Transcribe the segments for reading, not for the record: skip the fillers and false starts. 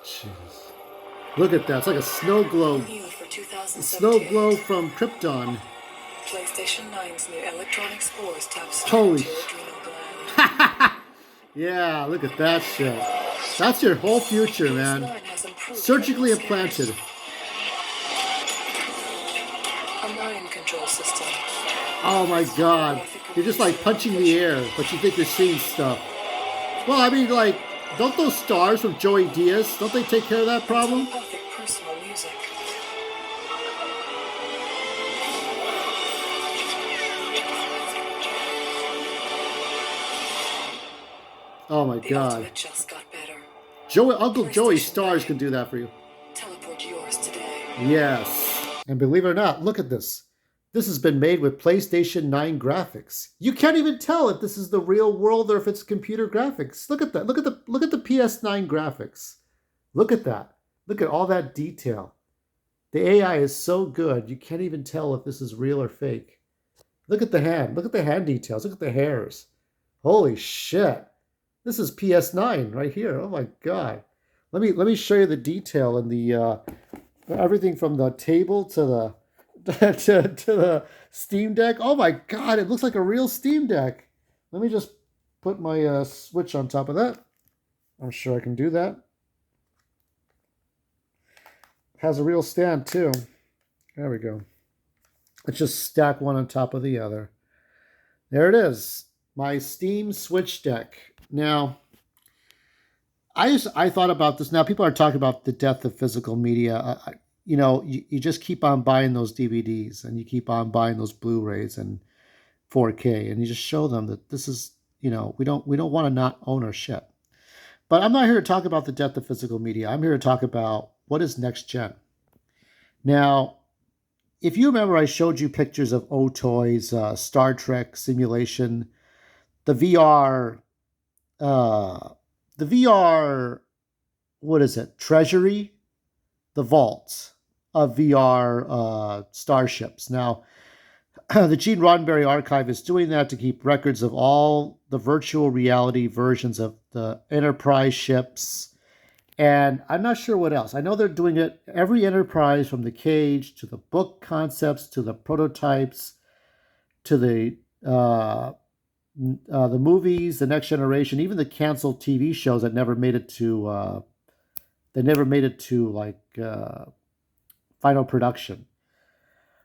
Jeez. Look at that. It's like a snow globe. New for A snow 2017. globe from Krypton. PlayStation 9's new electronic spores tap straight Holy into your adrenal gland. Yeah, look at that shit. That's your whole future, man. PS9 has improved Surgically thermal implanted. scanners, a mind control system, Oh my god. You're just like punching the air, but you think you're seeing stuff. Well, I mean, like, don't those stars from Joey Diaz, don't they take care of that problem? telepathic personal music. Oh my The god. ultimate just got better. Uncle Joey's stars can do that for you. Teleport yours today. Yes. And believe it or not, look at this. This has been made with PlayStation 9 graphics. You can't even tell if this is the real world or if it's computer graphics. Look at that. Look at the PS9 graphics. Look at that. Look at all that detail. The AI is so good, you can't even tell if this is real or fake. Look at the hand. Look at the hand details. Look at the hairs. Holy shit. This is PS9 right here. Oh my god. Let me show you the detail in the everything from the table to the to the Steam Deck. Oh my god, it looks like a real Steam Deck. Let me just put my Switch on top of that. I'm sure I can do that. Has a real stand too. There we go. Let's just stack one on top of the other. There it is. My Steam Switch Deck. Now, I thought about this. Now people are talking about the death of physical media. You just keep on buying those DVDs and you keep on buying those Blu-rays and 4K, and you just show them that this is, we don't want to not own our shit. But I'm not here to talk about the death of physical media. I'm here to talk about what is next gen. Now, if you remember, I showed you pictures of O-Toys, Star Trek simulation, the VR, uh, the VR, what is it? Treasury, the vaults of VR starships. Now, the Gene Roddenberry Archive is doing that to keep records of all the virtual reality versions of the Enterprise ships. And I'm not sure what else. I know they're doing it every Enterprise, from the Cage to the book concepts to the prototypes to the movies, the Next Generation, even the canceled TV shows that never made it to final production.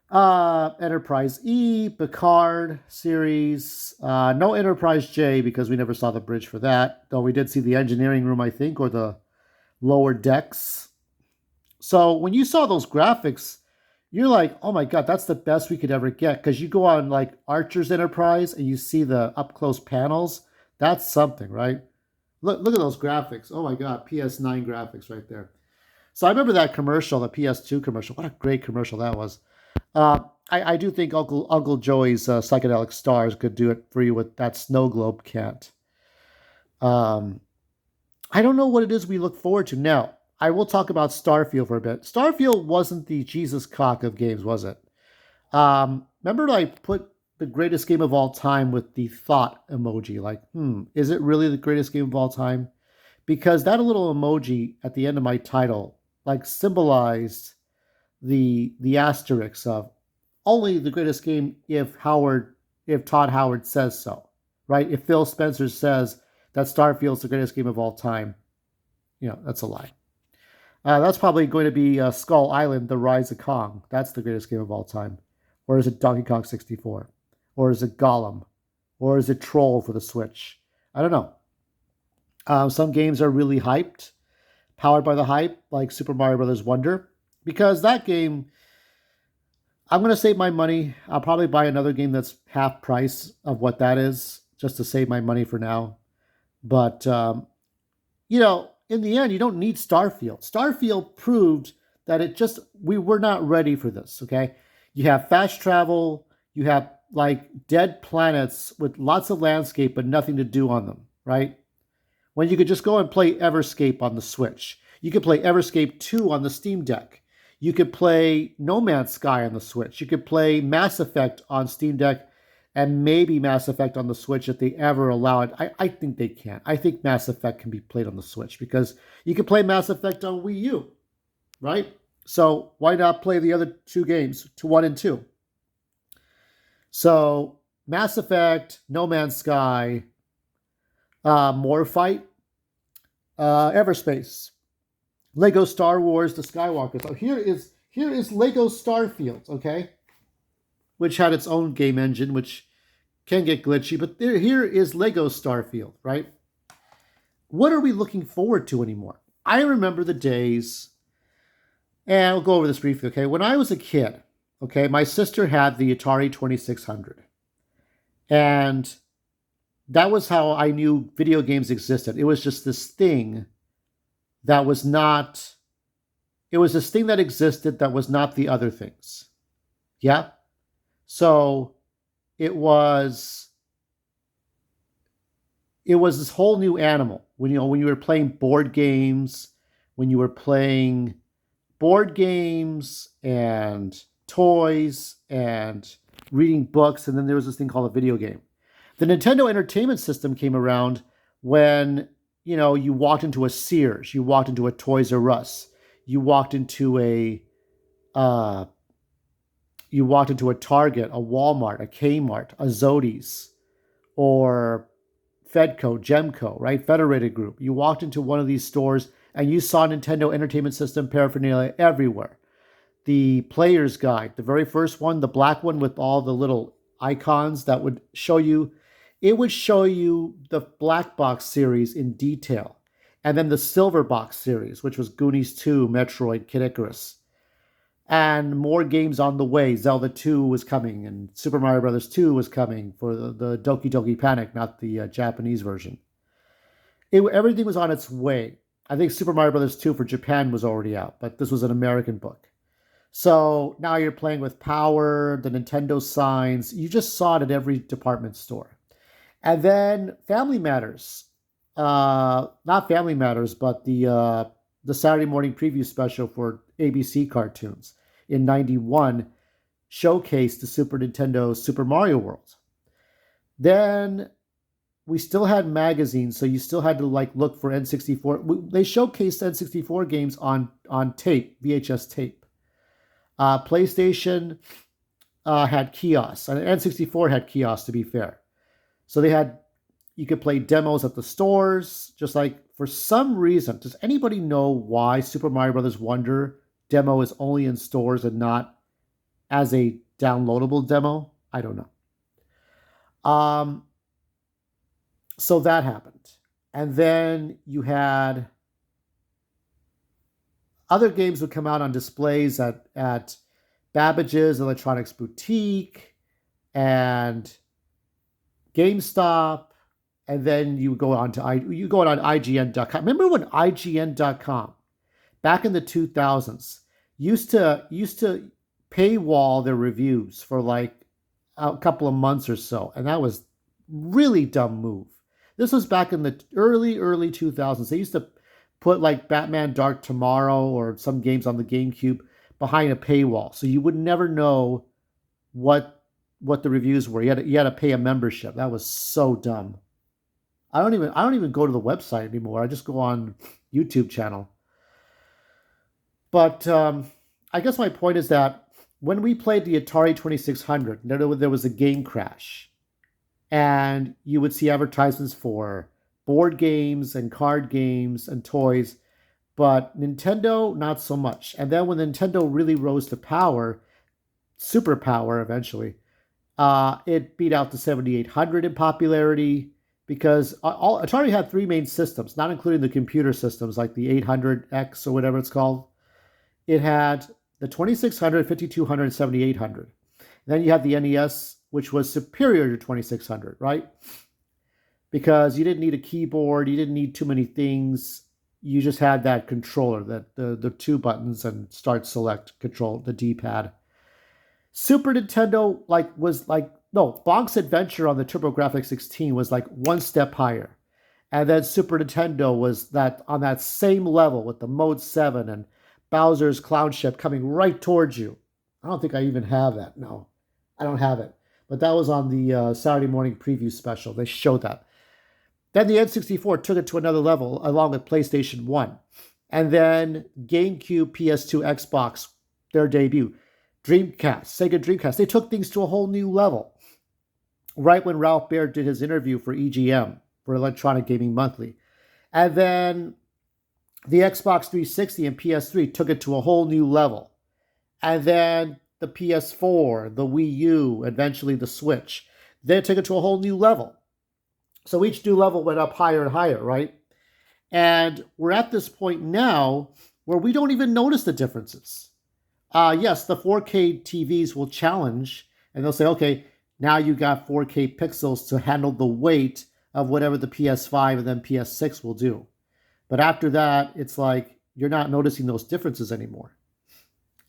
Enterprise E, Picard series, no Enterprise J because we never saw the bridge for that, though we did see the engineering room, I think, or the lower decks. So when you saw those graphics, you're like, oh my god, that's the best we could ever get. Because you go on like Archer's Enterprise and you see the up close panels. That's something, right? Look at those graphics. Oh my god, PS9 graphics right there. So I remember that commercial, the PS2 commercial. What a great commercial that was. I do think Uncle Joey's psychedelic stars could do it for you with that snow globe can't. Um, I don't know what it is we look forward to now. I will talk about Starfield for a bit. Starfield wasn't the Jesus cock of games, was it? Remember I put the greatest game of all time with the thought emoji. Like, is it really the greatest game of all time? Because that little emoji at the end of my title, like, symbolized the asterisk of only the greatest game if Todd Howard says so, right? If Phil Spencer says that Starfield's the greatest game of all time, that's a lie. That's probably going to be Skull Island: The Rise of Kong. That's the greatest game of all time. Or is it Donkey Kong 64? Or is it Gollum? Or is it Troll for the Switch? I don't know. Some games are really hyped, powered by the hype, like Super Mario Brothers Wonder, because that game, I'm going to save my money. I'll probably buy another game that's half price of what that is, just to save my money for now. But, in the end, you don't need Starfield. Starfield proved that we were not ready for this, okay? You have fast travel, you have like dead planets with lots of landscape but nothing to do on them, right? When you could just go and play Everscape on the Switch. You could play Everscape 2 on the Steam Deck. You could play No Man's Sky on the Switch. You could play Mass Effect on Steam Deck and maybe Mass Effect on the Switch if they ever allow it. I think they can. I think Mass Effect can be played on the Switch because you can play Mass Effect on Wii U, right? So why not play the other two games, 1 and 2? So Mass Effect, No Man's Sky, Morfight, Everspace, Lego Star Wars: The Skywalker. So here is Lego Starfield, okay, which had its own game engine, which can get glitchy. But here is Lego Starfield, right? What are we looking forward to anymore? I remember the days, and I'll go over this briefly, okay? When I was a kid, okay, my sister had the Atari 2600. And that was how I knew video games existed. It was just this thing that was not, it was this thing that existed that was not the other things. Yeah? So it was this whole new animal. When you were playing board games, and toys and reading books, and then there was this thing called a video game. The Nintendo Entertainment System came around when, you walked into a Sears, you walked into a Toys R Us, you walked into a Target, a Walmart, a Kmart, a Zodi's, or Fedco, Gemco, right? Federated Group. You walked into one of these stores and you saw Nintendo Entertainment System paraphernalia everywhere. The Player's Guide, the very first one, the black one with all the little icons that would show you, it would show you the Black Box series in detail. And then the Silver Box series, which was Goonies 2, Metroid, Kid Icarus. And more games on the way. Zelda 2 was coming, and Super Mario Bros. 2 was coming for the Doki Doki Panic, not the Japanese version. Everything was on its way. I think Super Mario Bros. 2 for Japan was already out, but this was an American book. So now you're playing with Power, the Nintendo signs. You just saw it at every department store. And then Family Matters. Not Family Matters, but the Saturday morning preview special for ABC cartoons in 91 showcased the Super Nintendo Super Mario World. Then we still had magazines, so you still had to look for N64. They showcased N64 games on tape, VHS tape. PlayStation had kiosks, and N64 had kiosks, to be fair. So you could play demos at the stores, just like, for some reason, does anybody know why Super Mario Bros. Wonder demo is only in stores and not as a downloadable demo? I don't know. So that happened. And then you had other games would come out on displays at Babbage's Electronics Boutique and GameStop. And then you go on IGN.com. Remember when IGN.com, back in the 2000s, used to paywall their reviews for like a couple of months or so, and that was really dumb move. This was back in the early 2000s. They used to put like Batman Dark Tomorrow or some games on the GameCube behind a paywall, so you would never know what the reviews were. You had to pay a membership. That was so dumb. I don't even go to the website anymore. I just go on YouTube channel. But I guess my point is that when we played the Atari 2600, there was a game crash. And you would see advertisements for board games and card games and toys. But Nintendo, not so much. And then when Nintendo really rose to power, superpower eventually, it beat out the 7800 in popularity. Because Atari had three main systems, not including the computer systems like the 800X or whatever it's called. It had the 2600, 5200, and 7800. Then you had the NES, which was superior to 2600, right? Because you didn't need a keyboard, you didn't need too many things. You just had that controller, the two buttons and start, select, control, the D-pad. Super Nintendo Bonk's Adventure on the TurboGrafx 16 was like one step higher. And then Super Nintendo was on that same level with the Mode 7 and Bowser's Clown Ship coming right towards you. I don't think I even have that. No, I don't have it. but that was on the Saturday morning preview special. They showed that. Then the N64 took it to another level along with PlayStation 1. And then GameCube, PS2, Xbox, their debut. Dreamcast, Sega Dreamcast. They took things to a whole new level. Right when Ralph Baer did his interview for EGM, for Electronic Gaming Monthly. And then the Xbox 360 and PS3 took it to a whole new level. And then the PS4, the Wii U, eventually the Switch. They took it to a whole new level. So each new level went up higher and higher, right? And we're at this point now where we don't even notice the differences. Yes, the 4K TVs will challenge, and they'll say, okay, now you got 4K pixels to handle the weight of whatever the PS5 and then PS6 will do. But after that, it's like you're not noticing those differences anymore.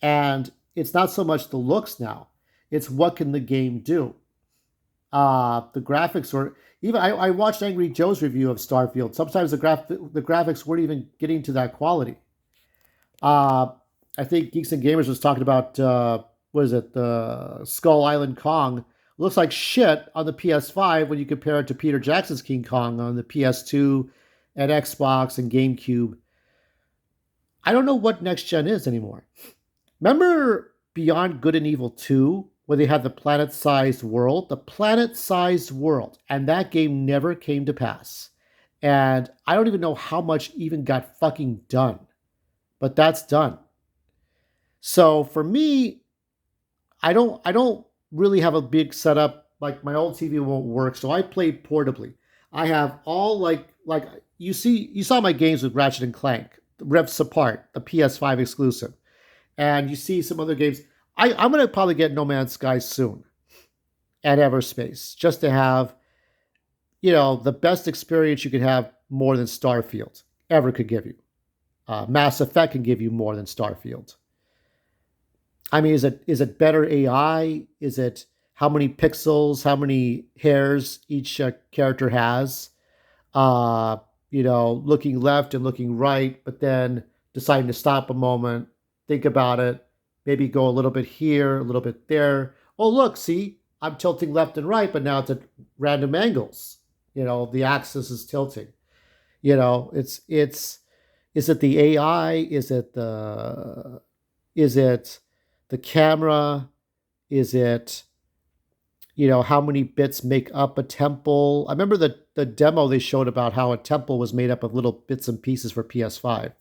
And it's not so much the looks now. It's what can the game do. The graphics were... Even I watched Angry Joe's review of Starfield. Sometimes the graphics weren't even getting to that quality. I think Geeks and Gamers was talking about, the Skull Island Kong. Looks like shit on the PS5 when you compare it to Peter Jackson's King Kong on the PS2 and Xbox and GameCube. I don't know what next gen is anymore. Remember Beyond Good and Evil 2, where they had the planet-sized world? The planet-sized world. And that game never came to pass. And I don't even know how much even got fucking done. But that's done. So for me, I don't really have a big setup. Like my old TV won't work, so I play portably. I have all like you saw my games with Ratchet and Clank, Rift Apart, the PS5 exclusive, and you see some other games. I'm gonna probably get No Man's Sky soon, and Everspace, just to have, the best experience you could have more than Starfield ever could give you. Mass Effect can give you more than Starfield. I mean, is it better AI? Is it how many pixels, how many hairs each character has? Looking left and looking right, but then deciding to stop a moment, think about it, maybe go a little bit here, a little bit there. Oh, look, see, I'm tilting left and right, but now it's at random angles. The axis is tilting. Is it the AI? Is it the camera? Is it, how many bits make up a temple? I remember the demo they showed about how a temple was made up of little bits and pieces for PS5.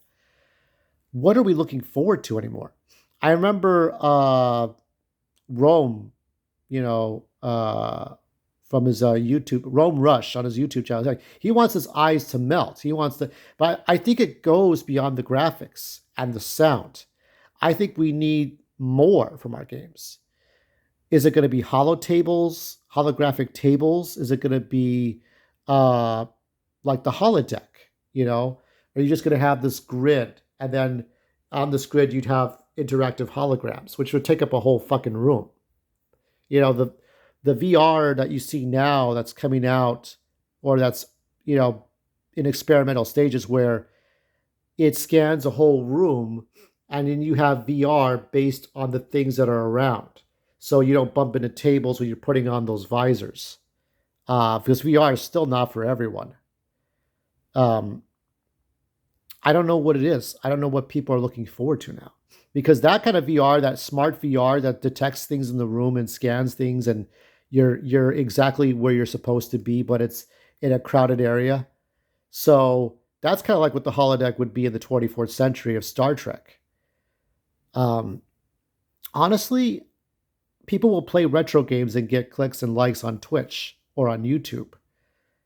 What are we looking forward to anymore? I remember Rome, from his YouTube, Rome Rush on his YouTube channel. Like, he wants his eyes to melt. But I think it goes beyond the graphics and the sound. I think we need more from our games. Is it going to be holographic tables? Is it going to be like the holodeck? Are you just going to have this grid, and then on this grid you'd have interactive holograms, which would take up a whole fucking room? The VR that you see now that's coming out, or that's in experimental stages, where it scans a whole room, and then you have VR based on the things that are around. So you don't bump into tables when you're putting on those visors. Because VR is still not for everyone. I don't know what it is. I don't know what people are looking forward to now. Because that kind of VR, that smart VR that detects things in the room and scans things, and you're exactly where you're supposed to be, but it's in a crowded area. So that's kind of like what the holodeck would be in the 24th century of Star Trek. Honestly, people will play retro games and get clicks and likes on Twitch or on YouTube.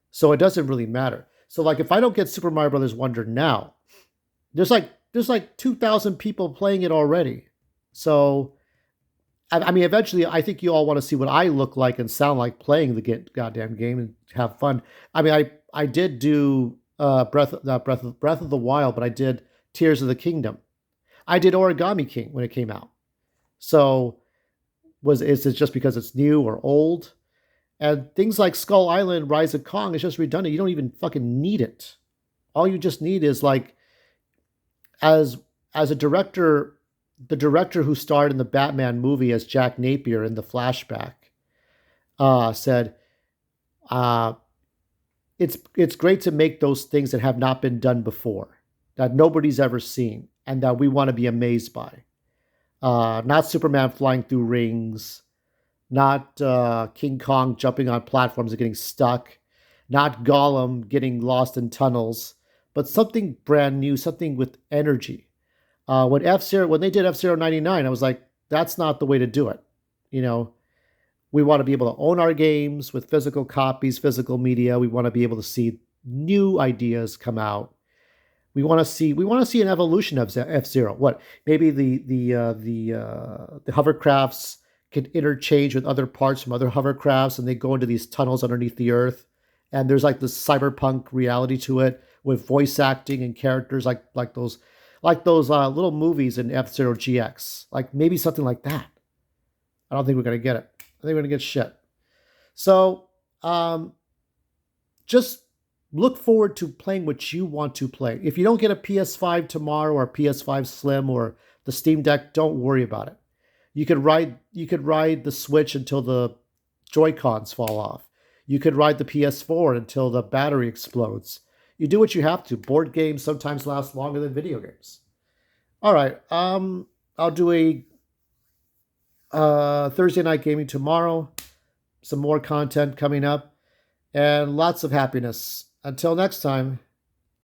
So it doesn't really matter. So like if I don't get Super Mario Brothers Wonder now, there's like 2,000 people playing it already. So I mean, eventually I think you all want to see what I look like and sound like playing the goddamn game and have fun. I mean, I did do Breath of the Wild, but I did Tears of the Kingdom. I did Origami King when it came out. So is it just because it's new or old? And things like Skull Island, Rise of Kong is just redundant. You don't even fucking need it. All you just need is like, as a director, the director who starred in the Batman movie as Jack Napier in the flashback, said, uh, it's great to make those things that have not been done before, that nobody's ever seen, and that we want to be amazed by. Not Superman flying through rings, not King Kong jumping on platforms and getting stuck, not Gollum getting lost in tunnels, but something brand new, something with energy. When they did F-Zero 99, I was like, that's not the way to do it. You know, we want to be able to own our games with physical copies, physical media. We want to be able to see new ideas come out. We want to see an evolution of F-Zero. What maybe the hovercrafts can interchange with other parts from other hovercrafts, and they go into these tunnels underneath the earth. And there's like this cyberpunk reality to it with voice acting and characters like those little movies in F-Zero GX. Like maybe something like that. I don't think we're gonna get it. I think we're gonna get shit. So just look forward to playing what you want to play. If you don't get a PS5 tomorrow or a PS5 Slim or the Steam Deck, don't worry about it. You could ride the Switch until the Joy-Cons fall off. You could ride the PS4 until the battery explodes. You do what you have to. Board games sometimes last longer than video games. All right. I'll do a Thursday night gaming tomorrow. Some more content coming up, and lots of happiness. Until next time.